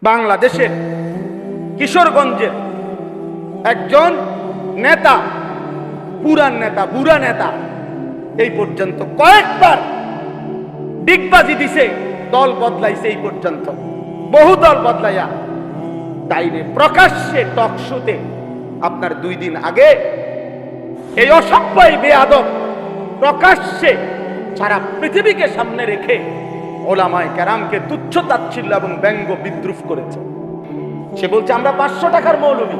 বাংলাদেশের কিশোরগঞ্জের একজন নেতা, পুরান নেতা, বুড়া নেতা, এই পর্যন্ত কয়েকবার ডিগবাজি দিছে, দল বদলাইছে, এই পর্যন্ত বহু দল বদলাইয়া তাইনে প্রকাশ্যে টকশোতে আপনার 2 দিন আগে এই অসভ্য বেয়াদব প্রকাশ্যে সারা পৃথিবীকে সামনে রেখে ওলামায়ে কেরামকে তুচ্ছ তাচ্ছিল্য এবং ব্যঙ্গ বিদ্রুপ করেছে। সে বলছে আমরা 500 টাকার মৌলবী,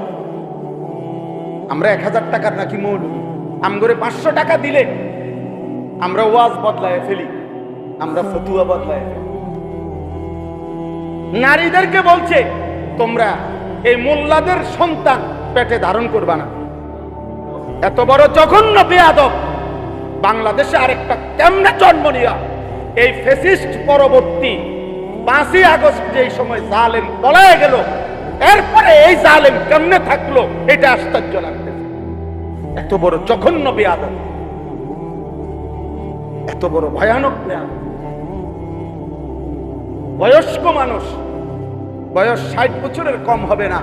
আমরা 1000 টাকার নাকি মৌলবী, আমগরে 500 টাকা দিলে আমরা ওয়াজ বদলায় ফেলি, আমরা ফতুয়া বদলায় ফেলি। নারীদেরকে বলছে তোমরা এই মোল্লাদের সন্তান পেটে ধারণ করবা না। এত বড় জঘন্য বেয়াদব বাংলাদেশে আরেকটা কেমনে জন্ম নিয়া এই ফ্যাসিস্ট পরবর্তী 5ই আগস্ট যে সময় জালেম পলায় গেল, এরপরে এই জালেম কেমনে থাকলো এটা আশ্চর্য লাগতেছে। এত বড় জঘন্য বেয়াদব, এত বড় ভয়ানক বেয়াদব। বয়স্ক মানুষ, বয়স 60 বছরের কম হবে না,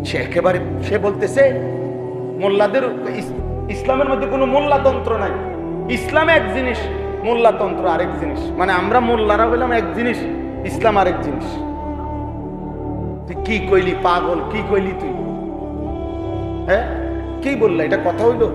সে একেবারে সে বলতেছে মোল্লাদের ইসলামের মধ্যে কোনো মোল্লাতন্ত্র নাই, ইসলাম এক জিনিস, মোল্লাতন্ত্র আরেক জিনিস। মানে আমরা মোল্লারা হইলাম এক জিনিস, ইসলাম আরেক জিনিস। তুই কি কইলি পাগল, কি কইলি তুই? হ্যাঁ কি বললা? এটা কথা হইলো?